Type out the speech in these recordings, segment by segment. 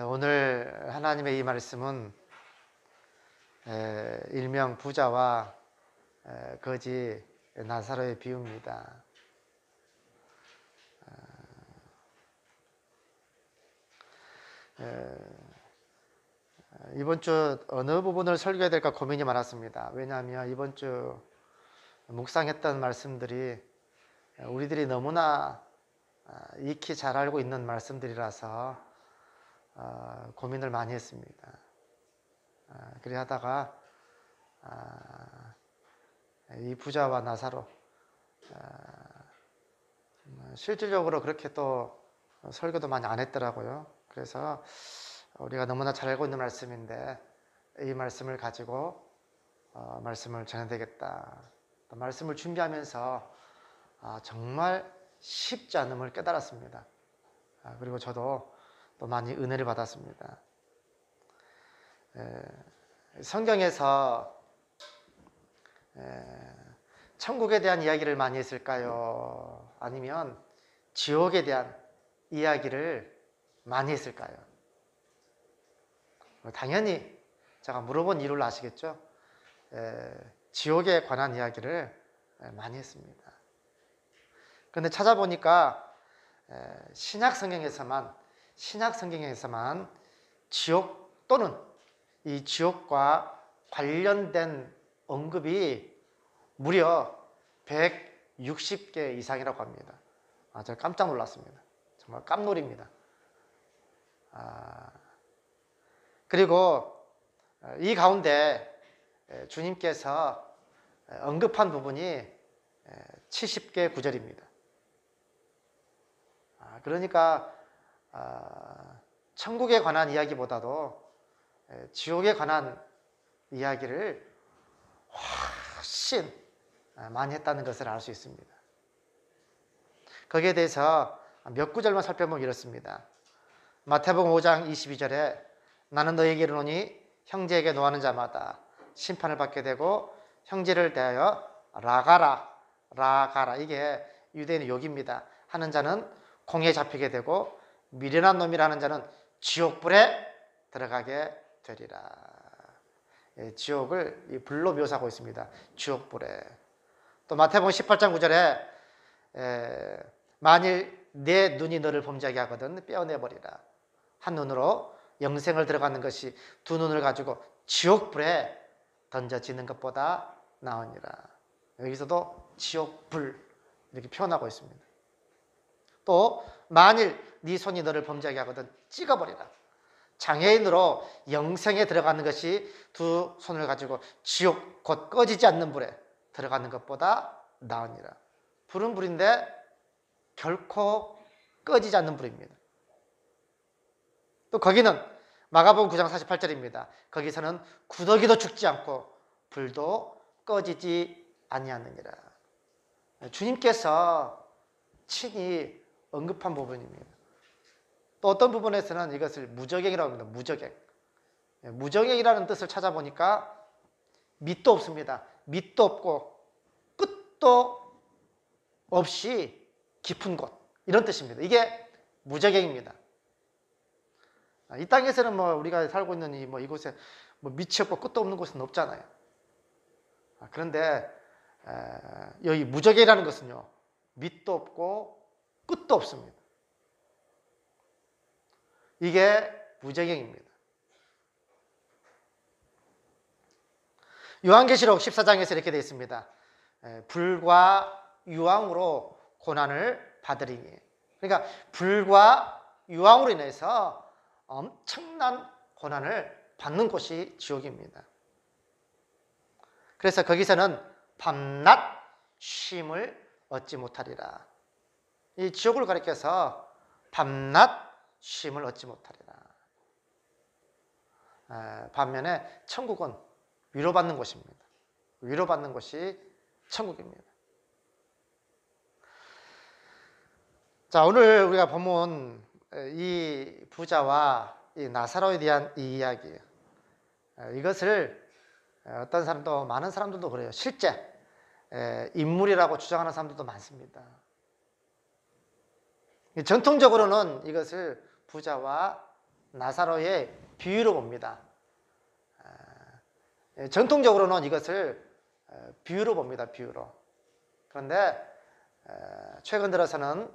오늘 하나님의 이 말씀은 일명 부자와 거지 나사로의 비유입니다. 이번 주 어느 부분을 설교해야 될까 고민이 많았습니다. 왜냐하면 이번 주 묵상했던 말씀들이 우리들이 너무나 익히 잘 알고 있는 말씀들이라서 고민을 많이 했습니다. 그래 하다가 이 부자와 나사로 실질적으로 그렇게 또 설교도 많이 안 했더라고요. 그래서 우리가 너무나 잘 알고 있는 말씀인데 이 말씀을 가지고 말씀을 전해야 되겠다. 또 말씀을 준비하면서 정말 쉽지 않음을 깨달았습니다. 그리고 저도 또 많이 은혜를 받았습니다. 성경에서 천국에 대한 이야기를 많이 했을까요? 아니면 지옥에 대한 이야기를 많이 했을까요? 당연히 제가 물어본 이유를 아시겠죠? 지옥에 관한 이야기를 많이 했습니다. 그런데 찾아보니까 신약 성경에서만 지옥 또는 이 지옥과 관련된 언급이 무려 160개 이상이라고 합니다. 제가 깜짝 놀랐습니다. 정말 깜놀입니다. 그리고 이 가운데 주님께서 언급한 부분이 70개 구절입니다. 그러니까 천국에 관한 이야기보다도 지옥에 관한 이야기를 훨씬 많이 했다는 것을 알 수 있습니다. 거기에 대해서 몇 구절만 살펴보면 이렇습니다. 마태복음 5장 22절에 나는 너에게 이르노니 형제에게 노하는 자마다 심판을 받게 되고 형제를 대하여 라가라 이게 유대인의 욕입니다. 하는 자는 공에 잡히게 되고 미련한 놈이라는 자는 지옥불에 들어가게 되리라. 지옥을 불로 묘사하고 있습니다. 지옥불에. 또 마태복음 18장 9절에 만일 내 눈이 너를 범죄하게 하거든 떼어내버리라. 한 눈으로 영생을 들어가는 것이 두 눈을 가지고 지옥불에 던져지는 것보다 나으니라. 여기서도 지옥불 이렇게 표현하고 있습니다. 또 만일 네 손이 너를 범죄하게 하거든 찍어버리라. 장애인으로 영생에 들어가는 것이 두 손을 가지고 지옥 곧 꺼지지 않는 불에 들어가는 것보다 나으니라. 불은 불인데 결코 꺼지지 않는 불입니다. 또 거기는 마가복음 9장 48절입니다. 거기서는 구더기도 죽지 않고 불도 꺼지지 아니하느니라. 주님께서 친히 언급한 부분입니다. 또 어떤 부분에서는 이것을 무저갱이라고 합니다. 무저갱. 무저갱이라는 뜻을 찾아보니까 밑도 없습니다. 밑도 없고 끝도 없이 깊은 곳 이런 뜻입니다. 이게 무저갱입니다. 이 땅에서는 우리가 살고 있는 이곳에 밑이 없고 끝도 없는 곳은 없잖아요. 그런데 여기 무저갱이라는 것은요 밑도 없고 끝도 없습니다. 이게 무저갱입니다. 요한계시록 14장에서 이렇게 되어 있습니다. 불과 유황으로 고난을 받으리니. 그러니까 불과 유황으로 인해서 엄청난 고난을 받는 곳이 지옥입니다. 그래서 거기서는 밤낮 쉼을 얻지 못하리라. 이 지옥을 가리켜서 밤낮 쉼을 얻지 못하리라. 반면에 천국은 위로받는 곳입니다. 위로받는 곳이 천국입니다. 자, 오늘 우리가 보면 이 부자와 이 나사로에 대한 이 이야기, 이것을 어떤 사람도, 많은 사람들도 그래요. 실제 인물이라고 주장하는 사람들도 많습니다. 전통적으로는 이것을 부자와 나사로의 비유로 봅니다. 전통적으로는 이것을 비유로 봅니다. 비유로. 그런데 최근 들어서는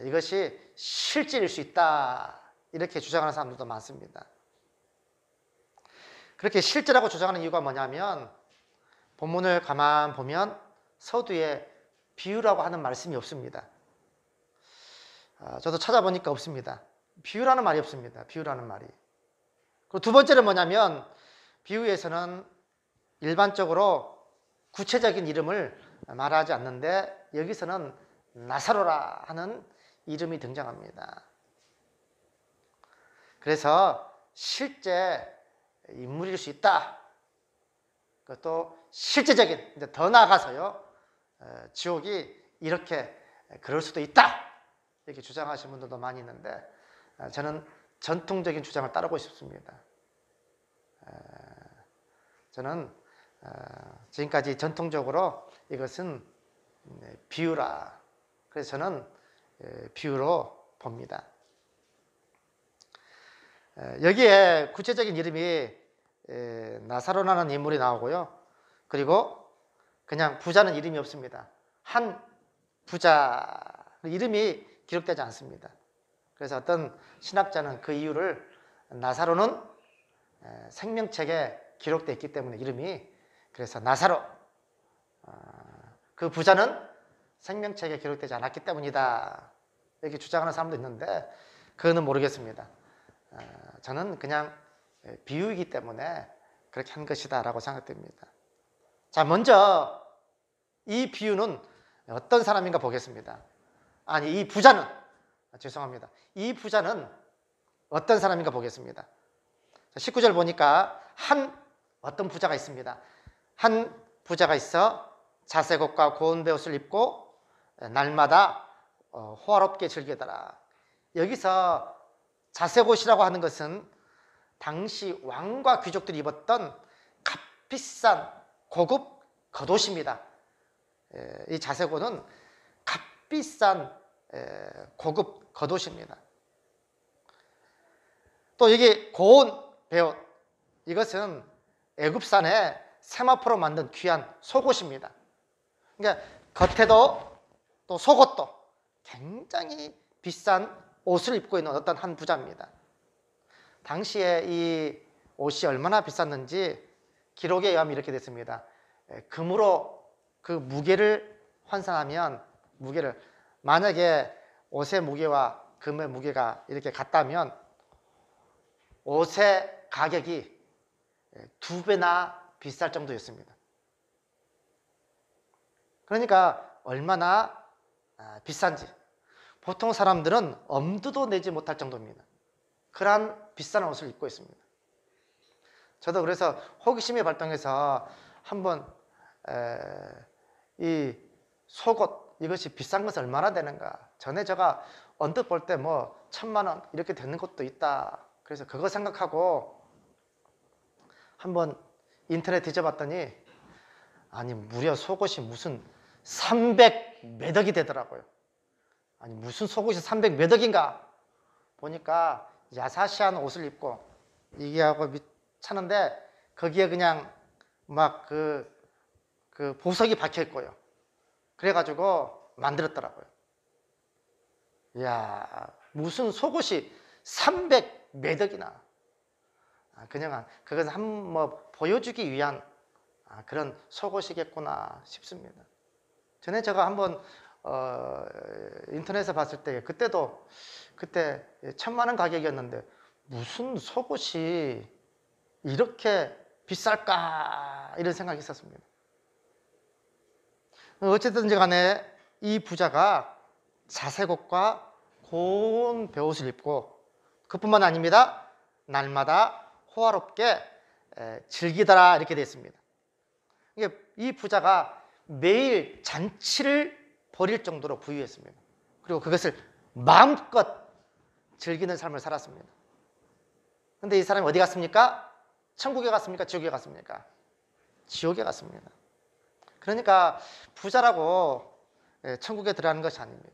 이것이 실질일 수 있다 이렇게 주장하는 사람들도 많습니다. 그렇게 실제라고 주장하는 이유가 뭐냐면 본문을 가만 보면 서두에 비유라고 하는 말씀이 없습니다. 저도 찾아보니까 없습니다. 비유라는 말이 없습니다. 비유라는 말이. 그리고 두 번째는 뭐냐면 비유에서는 일반적으로 구체적인 이름을 말하지 않는데 여기서는 나사로라 하는 이름이 등장합니다. 그래서 실제 인물일 수 있다. 그것도 실제적인, 이제 더 나아가서요, 지옥이 이렇게 그럴 수도 있다. 이렇게 주장하시는 분들도 많이 있는데 저는 전통적인 주장을 따르고 싶습니다. 저는 지금까지 전통적으로 이것은 비유라. 그래서 저는 비유로 봅니다. 여기에 구체적인 이름이 나사로라는 인물이 나오고요. 그리고 그냥 부자는 이름이 없습니다. 한 부자 이름이 기록되지 않습니다. 그래서 어떤 신학자는 그 이유를 나사로는 생명책에 기록되어 있기 때문에 이름이 그래서 나사로 그 부자는 생명책에 기록되지 않았기 때문이다 이렇게 주장하는 사람도 있는데 그거는 모르겠습니다. 저는 그냥 비유이기 때문에 그렇게 한 것이다 라고 생각됩니다. 자, 먼저 이 비유는 어떤 사람인가 보겠습니다. 아니, 이 부자는 죄송합니다. 이 부자는 어떤 사람인가 보겠습니다. 19절 보니까 어떤 부자가 있습니다. 한 부자가 있어 자색 옷과 고운 베옷을 입고 날마다 호화롭게 즐기더라. 여기서 자색 옷이라고 하는 것은 당시 왕과 귀족들이 입었던 값비싼 고급 겉옷입니다. 이 자색 옷은 값비싼 고급 겉옷입니다. 또 여기 고운 베옷, 이것은 애굽산의 세마포로 만든 귀한 속옷입니다. 그러니까 겉에도 또 속옷도 굉장히 비싼 옷을 입고 있는 어떤 한 부자입니다. 당시에 이 옷이 얼마나 비쌌는지 기록에 의하면 이렇게 됐습니다. 금으로 그 무게를 환산하면 만약에 옷의 무게와 금의 무게가 이렇게 같다면 옷의 가격이 2배나 비쌀 정도였습니다. 그러니까 얼마나 비싼지 보통 사람들은 엄두도 내지 못할 정도입니다. 그러한 비싼 옷을 입고 있습니다. 저도 그래서 호기심이 발동해서 한번 이 속옷 이것이 비싼 것은 얼마나 되는가. 전에 제가 언뜻 볼 때 뭐 1,000만 원 이렇게 되는 것도 있다. 그래서 그거 생각하고 한번 인터넷 뒤져봤더니 아니 무려 속옷이 무슨 300몇 억이 되더라고요. 아니 무슨 속옷이 300몇 억인가 보니까 야사시한 옷을 입고 이게 하고 차는데 거기에 그냥 막 그 보석이 박혀 있고요. 그래가지고 만들었더라고요. 이야 무슨 속옷이 300몇 억이나. 그냥 그것은 한번 보여주기 위한 그런 속옷이겠구나 싶습니다. 전에 제가 한번 인터넷에 봤을 때 그때 1,000만 원 가격이었는데 무슨 속옷이 이렇게 비쌀까 이런 생각이 있었습니다. 어쨌든지 간에 이 부자가 자색 옷과 고운 베옷을 입고 그뿐만 아닙니다. 날마다 호화롭게 즐기더라 이렇게 되어 있습니다. 이 부자가 매일 잔치를 벌일 정도로 부유했습니다. 그리고 그것을 마음껏 즐기는 삶을 살았습니다. 그런데 이 사람이 어디 갔습니까? 천국에 갔습니까? 지옥에 갔습니까? 지옥에 갔습니다. 그러니까 부자라고 천국에 들어가는 것이 아닙니다.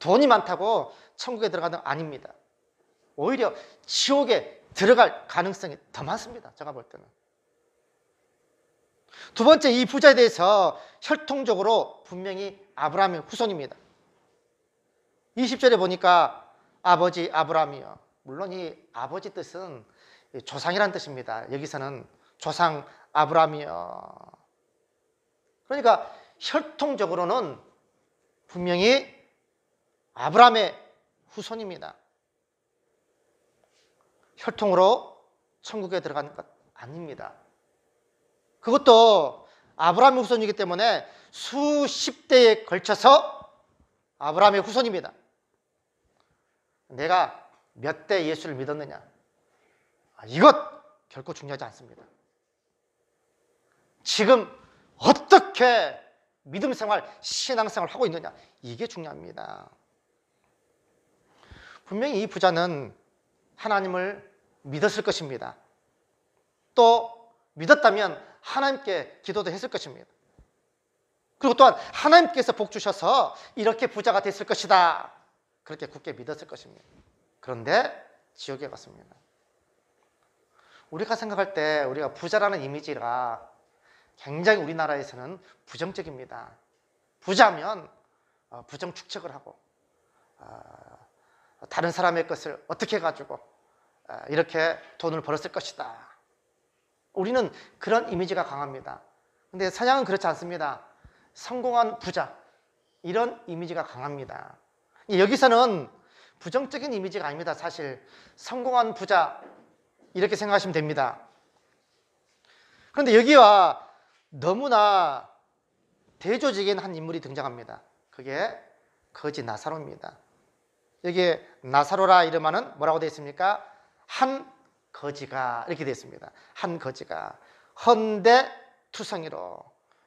돈이 많다고 천국에 들어가는 건 아닙니다. 오히려 지옥에 들어갈 가능성이 더 많습니다. 제가 볼 때는. 두 번째, 이 부자에 대해서 혈통적으로 분명히 아브라함의 후손입니다. 20절에 보니까 아버지 아브라함이요. 물론 이 아버지 뜻은 조상이라는 뜻입니다. 여기서는 조상 아브라함이요. 그러니까 혈통적으로는 분명히 아브라함의 후손입니다. 혈통으로 천국에 들어가는 것 아닙니다. 그것도 아브라함의 후손이기 때문에 수십 대에 걸쳐서 아브라함의 후손입니다. 내가 몇 대 예수를 믿었느냐, 이것 결코 중요하지 않습니다. 지금 어떻게 믿음 생활, 신앙 생활을 하고 있느냐, 이게 중요합니다. 분명히 이 부자는 하나님을 믿었을 것입니다. 또 믿었다면 하나님께 기도도 했을 것입니다. 그리고 또한 하나님께서 복 주셔서 이렇게 부자가 됐을 것이다, 그렇게 굳게 믿었을 것입니다. 그런데 지옥에 갔습니다. 우리가 생각할 때 우리가 부자라는 이미지가 굉장히 우리나라에서는 부정적입니다. 부자면 부정축척을 하고 다른 사람의 것을 어떻게 가지고 이렇게 돈을 벌었을 것이다. 우리는 그런 이미지가 강합니다. 근데 서양은 그렇지 않습니다. 성공한 부자, 이런 이미지가 강합니다. 여기서는 부정적인 이미지가 아닙니다. 사실 성공한 부자 이렇게 생각하시면 됩니다. 그런데 여기와 너무나 대조적인 한 인물이 등장합니다. 그게 거지 나사로입니다. 여기에 나사로라 이름하는 뭐라고 되어 있습니까? 한 거지가 이렇게 되어 있습니다. 한 거지가 헌대투성이로.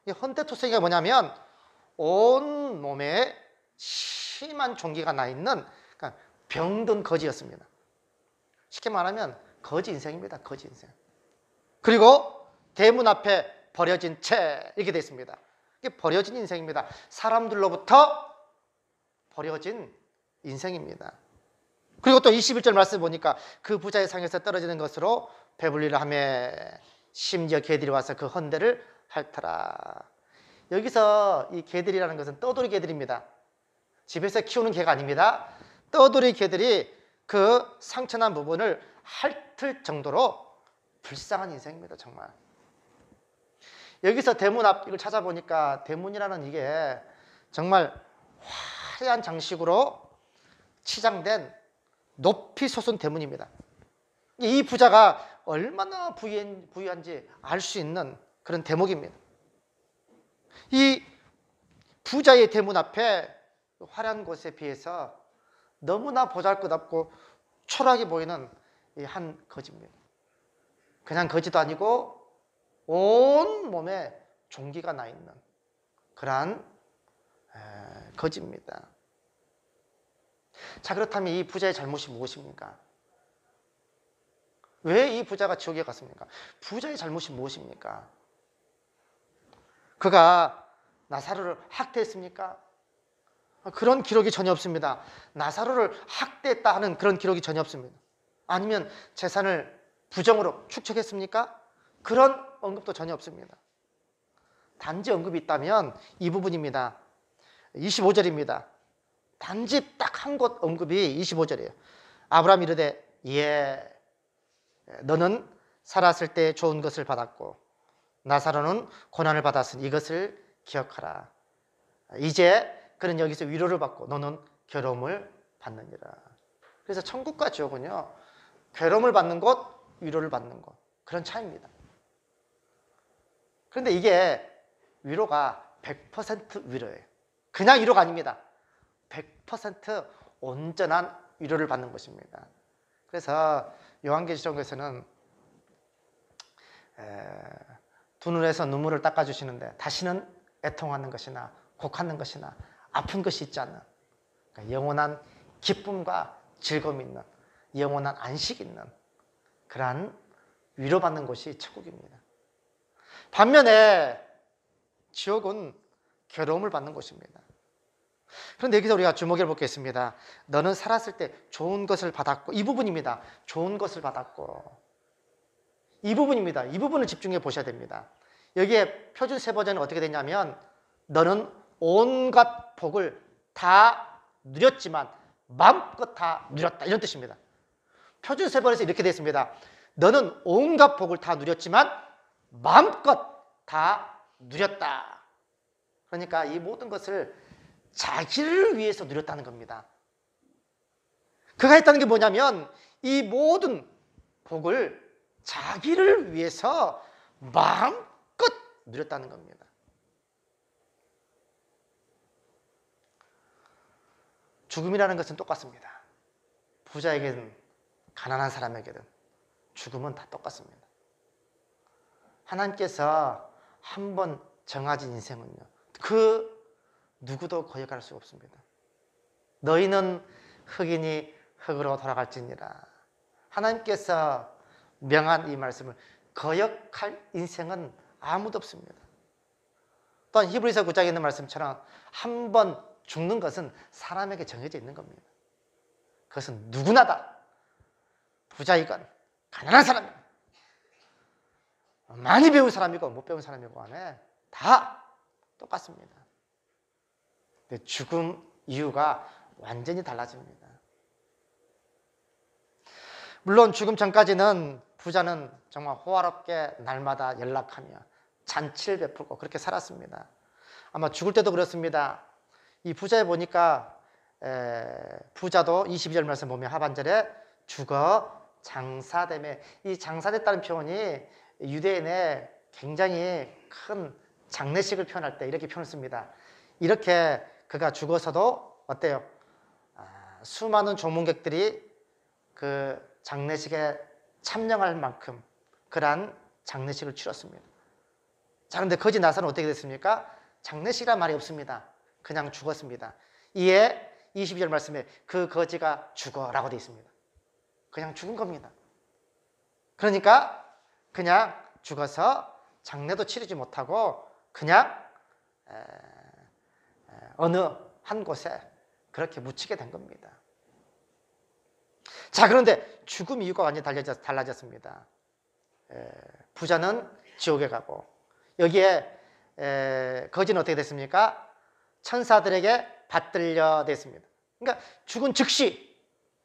이 헌대투성이가 뭐냐면 온 몸에 심한 종기가 나 있는, 그러니까 병든 거지였습니다. 쉽게 말하면 거지 인생입니다. 거지 인생. 그리고 대문 앞에 버려진 채 이렇게 되어 있습니다. 이게 버려진 인생입니다. 사람들로부터 버려진 인생입니다. 그리고 또 21절 말씀 보니까 그 부자의 상에서 떨어지는 것으로 배불리를 하며 심지어 개들이 와서 그 헌대를 핥더라. 여기서 이 개들이라는 것은 떠돌이 개들입니다. 집에서 키우는 개가 아닙니다. 떠돌이 개들이 그 상처난 부분을 핥을 정도로 불쌍한 인생입니다. 정말. 여기서 대문 앞 이걸 찾아보니까 대문이라는 이게 정말 화려한 장식으로 치장된 높이 솟은 대문입니다. 이 부자가 얼마나 부유한지 알 수 있는 그런 대목입니다. 이 부자의 대문 앞에 화려한 곳에 비해서 너무나 보잘것없고 초라하게 보이는 이 한 거지입니다. 그냥 거지도 아니고 온 몸에 종기가 나 있는 그러한 거지입니다. 자, 그렇다면 이 부자의 잘못이 무엇입니까? 왜 이 부자가 지옥에 갔습니까? 부자의 잘못이 무엇입니까? 그가 나사로를 학대했습니까? 그런 기록이 전혀 없습니다. 나사로를 학대했다 하는 그런 기록이 전혀 없습니다. 아니면 재산을 부정으로 축척했습니까? 그런 언급도 전혀 없습니다. 단지 언급이 있다면 이 부분입니다. 25절입니다. 단지 딱 한 곳 언급이 25절이에요. 아브라함이 이르되 예, 너는 살았을 때 좋은 것을 받았고 나사로는 고난을 받았으니 이것을 기억하라. 이제 그는 여기서 위로를 받고 너는 괴로움을 받느니라. 그래서 천국과 지옥은요, 괴로움을 받는 곳, 위로를 받는 곳, 그런 차이입니다. 그런데 이게 위로가 100% 위로예요. 그냥 위로가 아닙니다. 100% 온전한 위로를 받는 것입니다. 그래서 요한계시록에서는 두 눈에서 눈물을 닦아주시는데 다시는 애통하는 것이나 곡하는 것이나 아픈 것이 있지 않는, 그러니까 영원한 기쁨과 즐거움이 있는, 영원한 안식이 있는 그러한 위로받는 곳이 천국입니다. 반면에 지옥은 괴로움을 받는 곳입니다. 그런데 여기서 우리가 주목해 보겠습니다. 너는 살았을 때 좋은 것을 받았고, 이 부분입니다. 좋은 것을 받았고, 이 부분입니다. 이 부분을 집중해 보셔야 됩니다. 여기에 표준 세 버전은 어떻게 되냐면 너는 온갖 복을 다 누렸지만 마음껏 다 누렸다, 이런 뜻입니다. 표준 세 번에서 이렇게 되어 있습니다. 너는 온갖 복을 다 누렸지만 마음껏 다 누렸다. 그러니까 이 모든 것을 자기를 위해서 누렸다는 겁니다. 그가 했다는 게 뭐냐면 이 모든 복을 자기를 위해서 마음껏 누렸다는 겁니다. 죽음이라는 것은 똑같습니다. 부자에게든 가난한 사람에게든 죽음은 다 똑같습니다. 하나님께서 한번 정하신 인생은요, 그 누구도 거역할 수 없습니다. 너희는 흙이니 흙으로 돌아갈지니라. 하나님께서 명한 이 말씀을 거역할 인생은 아무도 없습니다. 또한 히브리서 9장에 있는 말씀처럼 한 번 죽는 것은 사람에게 정해져 있는 겁니다. 그것은 누구나다. 부자이건 가난한 사람이건 많이 배운 사람이고 못 배운 사람이고 간에 다 똑같습니다. 근데 죽음 이유가 완전히 달라집니다. 물론 죽음 전까지는 부자는 정말 호화롭게 날마다 연락하며 잔치를 베풀고 그렇게 살았습니다. 아마 죽을 때도 그렇습니다. 이 부자에 보니까 부자도 22절 말씀 보면 하반절에 죽어 장사되매, 이 장사됐다는 표현이 유대인의 굉장히 큰 장례식을 표현할 때 이렇게 표현을 씁니다. 이렇게 그가 죽어서도 어때요? 수많은 조문객들이 그 장례식에 참여할 만큼 그러한 장례식을 치렀습니다. 자, 그런데 거지 나서는 어떻게 됐습니까? 장례식이란 말이 없습니다. 그냥 죽었습니다. 이에 22절 말씀에 그 거지가 죽어라고 되어 있습니다. 그냥 죽은 겁니다. 그러니까 그냥 죽어서 장례도 치르지 못하고 그냥 어느 한 곳에 그렇게 묻히게 된 겁니다. 자, 그런데 죽음 이유가 완전히 달라졌습니다. 부자는 지옥에 가고 여기에 거지는 어떻게 됐습니까? 천사들에게 받들려 됐습니다. 그러니까 죽은 즉시,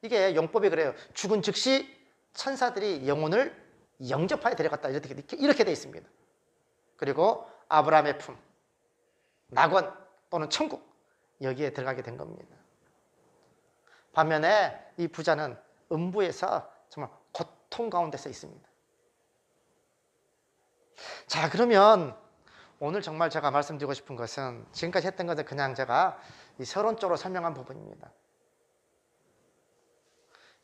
이게 용법이 그래요. 죽은 즉시 천사들이 영혼을 영접하여 데려갔다, 이렇게 되어 있습니다. 그리고 아브라함의 품, 낙원 또는 천국, 여기에 들어가게 된 겁니다. 반면에 이 부자는 음부에서 정말 고통 가운데서 있습니다. 자, 그러면 오늘 정말 제가 말씀드리고 싶은 것은 지금까지 했던 것은 그냥 제가 이 서론적으로 설명한 부분입니다.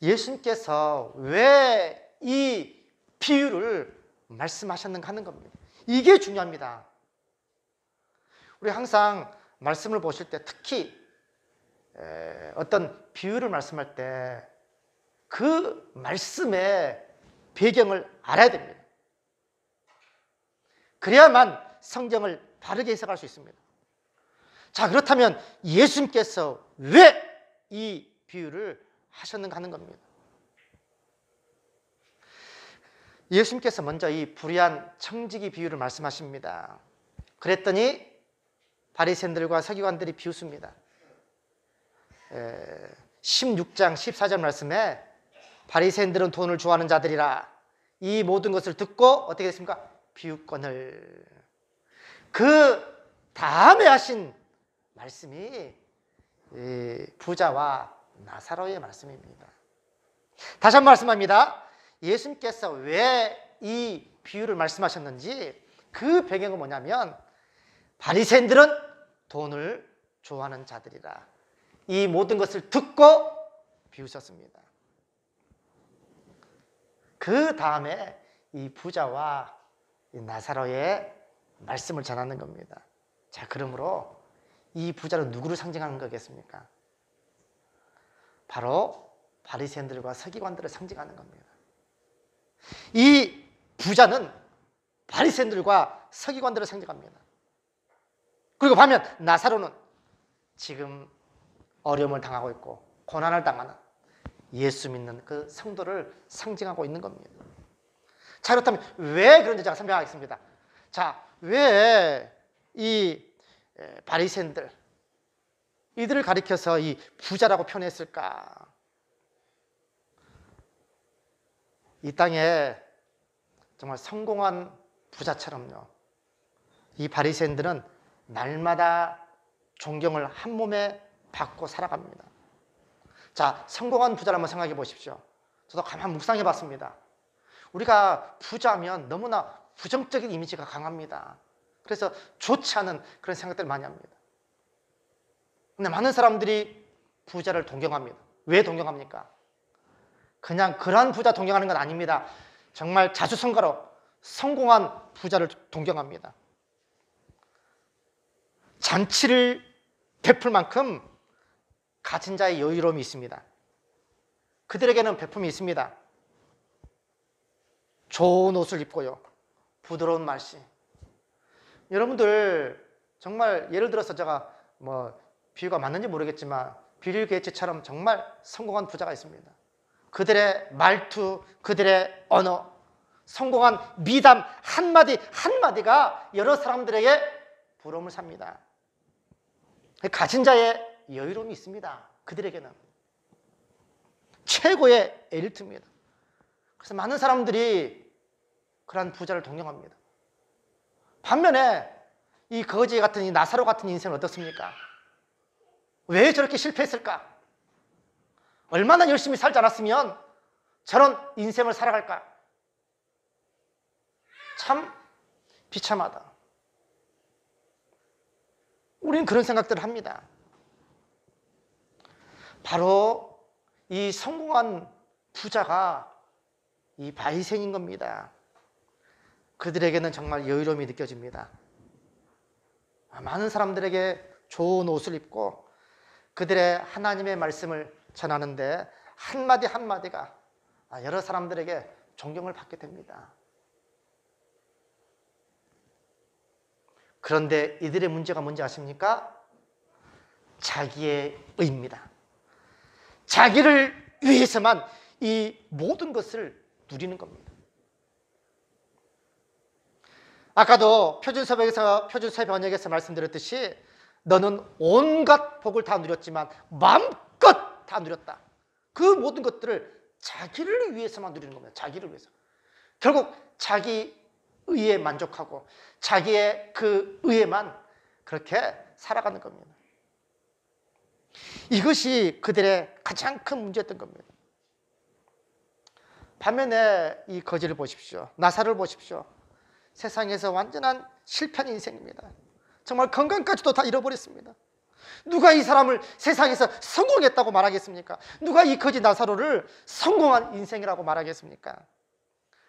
예수님께서 왜 이 비유를 말씀하셨는가 하는 겁니다. 이게 중요합니다. 우리 항상 말씀을 보실 때 특히 어떤 비유를 말씀할 때 그 말씀의 배경을 알아야 됩니다. 그래야만 성경을 바르게 해석할 수 있습니다. 자, 그렇다면 예수님께서 왜 이 비유를 하셨는가 하는 겁니다. 예수님께서 먼저 이 불의한 청지기 비유를 말씀하십니다. 그랬더니 바리새인들과 서기관들이 비웃습니다. 16장 14절 말씀에 바리새인들은 돈을 좋아하는 자들이라, 이 모든 것을 듣고 어떻게 됐습니까? 비웃거늘. 그 다음에 하신 말씀이 부자와 나사로의 말씀입니다. 다시 한번 말씀합니다. 예수님께서 왜 이 비유를 말씀하셨는지 그 배경은 뭐냐면 바리새인들은 돈을 좋아하는 자들이라, 이 모든 것을 듣고 비웃었습니다. 그 다음에 이 부자와 이 나사로의 말씀을 전하는 겁니다. 자, 그러므로 이 부자는 누구를 상징하는 거겠습니까? 바로 바리새인들과 서기관들을 상징하는 겁니다. 이 부자는 바리새인들과 서기관들을 상징합니다. 그리고 반면 나사로는 지금 어려움을 당하고 있고 고난을 당하는 예수 믿는 그 성도를 상징하고 있는 겁니다. 자, 그렇다면 왜 그런지 제가 설명하겠습니다. 자, 왜 이 바리새인들 이들을 가리켜서 이 부자라고 표현했을까? 이 땅에 정말 성공한 부자처럼요, 이 바리새인들은 날마다 존경을 한 몸에 받고 살아갑니다. 자, 성공한 부자를 한번 생각해 보십시오. 저도 가만 묵상해 봤습니다. 우리가 부자면 너무나 부정적인 이미지가 강합니다. 그래서 좋지 않은 그런 생각들을 많이 합니다. 근데 많은 사람들이 부자를 동경합니다. 왜 동경합니까? 그냥 그러한 부자 동경하는 건 아닙니다. 정말 자수성가로 성공한 부자를 동경합니다. 잔치를 베풀 만큼 가진 자의 여유로움이 있습니다. 그들에게는 베품이 있습니다. 좋은 옷을 입고요, 부드러운 말씨. 여러분들 정말 예를 들어서 제가 비유가 맞는지 모르겠지만 빌 게이츠처럼 정말 성공한 부자가 있습니다. 그들의 말투, 그들의 언어, 성공한 미담 한마디 한마디가 여러 사람들에게 부러움을 삽니다. 가진 자의 여유로움이 있습니다. 그들에게는 최고의 엘리트입니다. 그래서 많은 사람들이 그러한 부자를 동경합니다. 반면에 이 거지 같은 이 나사로 같은 인생은 어떻습니까? 왜 저렇게 실패했을까? 얼마나 열심히 살지 않았으면 저런 인생을 살아갈까? 참 비참하다. 우리는 그런 생각들을 합니다. 바로 이 성공한 부자가 이 바리새인인 겁니다. 그들에게는 정말 여유로움이 느껴집니다. 많은 사람들에게 좋은 옷을 입고 그들의 하나님의 말씀을 전하는데 한마디 한마디가 여러 사람들에게 존경을 받게 됩니다. 그런데 이들의 문제가 뭔지 아십니까? 자기의 의입니다. 자기를 위해서만 이 모든 것을 누리는 겁니다. 아까도 표준서의 번역에서 말씀드렸듯이 너는 온갖 복을 다 누렸지만 마음껏 다 누렸다. 그 모든 것들을 자기를 위해서만 누리는 겁니다. 자기를 위해서. 결국 자기 의에 만족하고 자기의 그 의에만 그렇게 살아가는 겁니다. 이것이 그들의 가장 큰 문제였던 겁니다. 반면에 이 거지를 보십시오. 나사로를 보십시오. 세상에서 완전한 실패한 인생입니다. 정말 건강까지도 다 잃어버렸습니다. 누가 이 사람을 세상에서 성공했다고 말하겠습니까? 누가 이 거지 나사로를 성공한 인생이라고 말하겠습니까?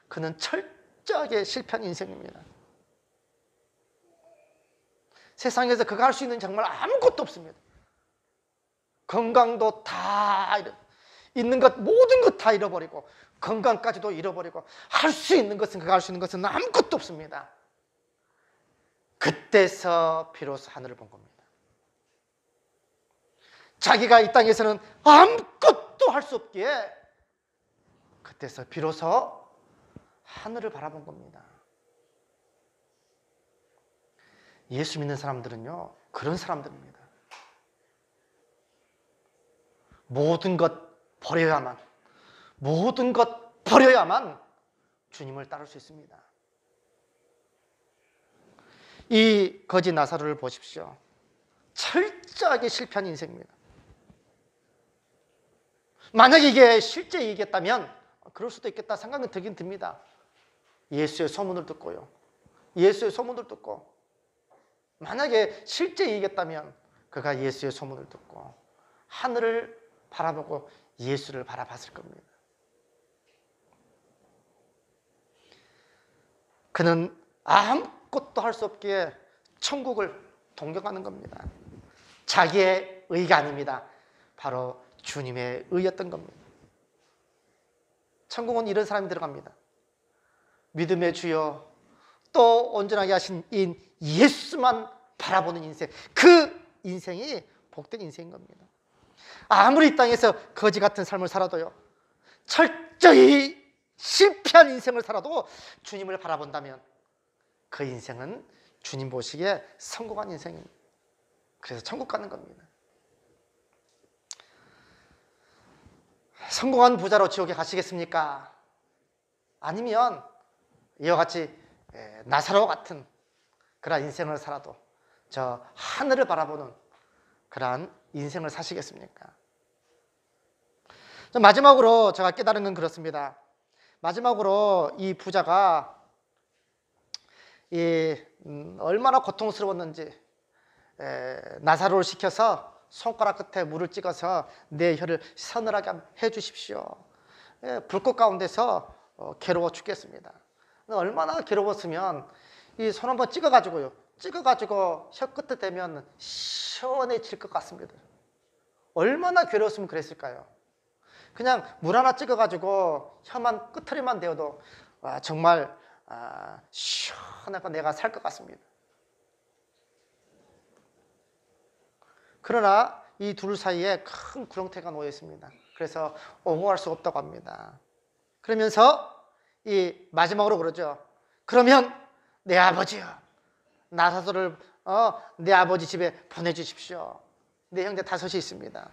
그는 철저하게 실패한 인생입니다. 세상에서 그가 할 수 있는 정말 아무것도 없습니다. 건강도 다 있는 것 모든 것 다 잃어버리고 건강까지도 잃어버리고 할 수 있는 것은 그가 할 수 있는 것은 아무것도 없습니다. 그때서 비로소 하늘을 본 겁니다. 자기가 이 땅에서는 아무것도 할 수 없기에 그때서 비로소 하늘을 바라본 겁니다. 예수 믿는 사람들은요, 그런 사람들입니다. 모든 것 버려야만, 모든 것 버려야만 주님을 따를 수 있습니다. 이 거지 나사로를 보십시오. 철저하게 실패한 인생입니다. 만약에 이게 실제 얘기했다면 그럴 수도 있겠다 생각은 들긴 듭니다. 예수의 소문을 듣고요. 예수의 소문을 듣고 만약에 실제 얘기했다면 그가 예수의 소문을 듣고 하늘을 바라보고 예수를 바라봤을 겁니다. 그는 아무것도 할 수 없기에 천국을 동경하는 겁니다. 자기의 의가 아닙니다. 바로 주님의 의였던 겁니다. 천국은 이런 사람이 들어갑니다. 믿음의 주여, 또 온전하게 하신 인 예수만 바라보는 인생, 그 인생이 복된 인생인 겁니다. 아무리 이 땅에서 거지 같은 삶을 살아도요, 철저히 실패한 인생을 살아도 주님을 바라본다면 그 인생은 주님 보시기에 성공한 인생입니다. 그래서 천국 가는 겁니다. 성공한 부자로 지옥에 가시겠습니까? 아니면 이와 같이 나사로와 같은 그런 인생을 살아도 저 하늘을 바라보는 그러한 인생을 사시겠습니까? 마지막으로 제가 깨달은 건 그렇습니다. 마지막으로 이 부자가 얼마나 고통스러웠는지 나사로를 시켜서 손가락 끝에 물을 찍어서 내 혀를 서늘하게 해 주십시오. 불꽃 가운데서 괴로워 죽겠습니다. 얼마나 괴로웠으면 이 손 한번 찍어가지고 혀 끝에 대면 시원해질 것 같습니다. 얼마나 괴로웠으면 그랬을까요? 그냥 물 하나 찍어가지고 혀만 끝털이만 대어도 정말 시원하고 내가 살 것 같습니다. 그러나 이 둘 사이에 큰 구렁텅이가 놓여 있습니다. 그래서 옹호할 수 없다고 합니다. 그러면서 이 마지막으로 그러죠. 그러면 내 아버지요, 나사로를 내 아버지 집에 보내주십시오. 내 형제 5이 있습니다.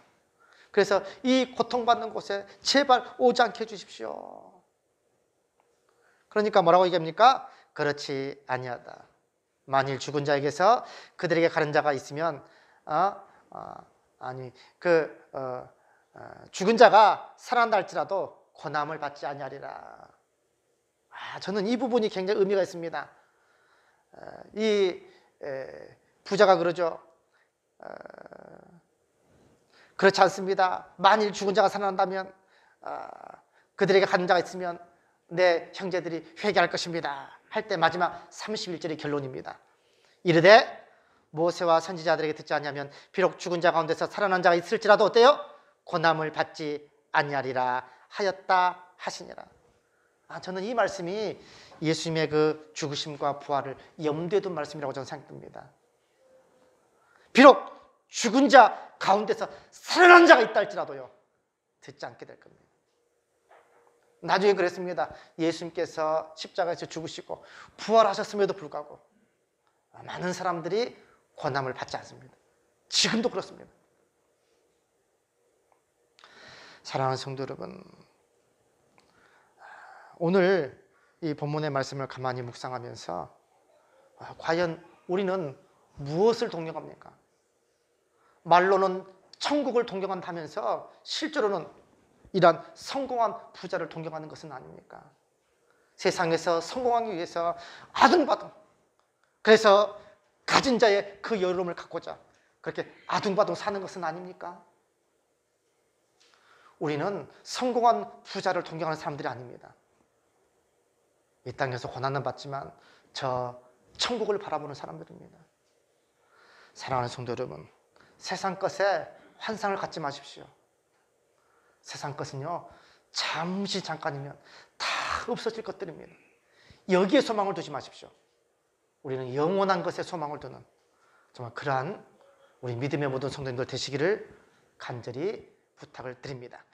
그래서 이 고통받는 곳에 제발 오지 않게 해주십시오. 그러니까 뭐라고 얘기합니까? 그렇지 아니하다. 만일 죽은 자에게서 그들에게 가는 자가 있으면 죽은 자가 살아난다 할지라도 고난을 받지 아니하리라. 저는 이 부분이 굉장히 의미가 있습니다. 이 부자가 그러죠. 그렇지 않습니다. 만일 죽은 자가 살아난다면 그들에게 가는 자가 있으면 내 형제들이 회개할 것입니다. 할 때 마지막 31절의 결론입니다. 이르되 모세와 선지자들에게 듣지 아니하면 비록 죽은 자 가운데서 살아난 자가 있을지라도 어때요? 고난을 받지 아니하리라 하였다 하시니라. 저는 이 말씀이 예수님의 그 죽으심과 부활을 염두에 둔 말씀이라고 저는 생각됩니다. 비록 죽은 자 가운데서 살아난 자가 있다 할지라도요, 듣지 않게 될 겁니다. 나중에 그랬습니다. 예수님께서 십자가에서 죽으시고 부활하셨음에도 불구하고 많은 사람들이 고난을 받지 않습니다. 지금도 그렇습니다. 사랑하는 성도 여러분, 오늘 이 본문의 말씀을 가만히 묵상하면서 과연 우리는 무엇을 동경합니까? 말로는 천국을 동경한다면서 실제로는 이러한 성공한 부자를 동경하는 것은 아닙니까? 세상에서 성공하기 위해서 아둥바둥, 그래서 가진 자의 그 여름을 갖고자 그렇게 아둥바둥 사는 것은 아닙니까? 우리는 성공한 부자를 동경하는 사람들이 아닙니다. 이 땅에서 고난은 받지만 저 천국을 바라보는 사람들입니다. 사랑하는 성도 여러분, 세상 것에 환상을 갖지 마십시오. 세상 것은요, 잠깐이면 다 없어질 것들입니다. 여기에 소망을 두지 마십시오. 우리는 영원한 것에 소망을 두는 정말 그러한 우리 믿음의 모든 성도님들 되시기를 간절히 부탁을 드립니다.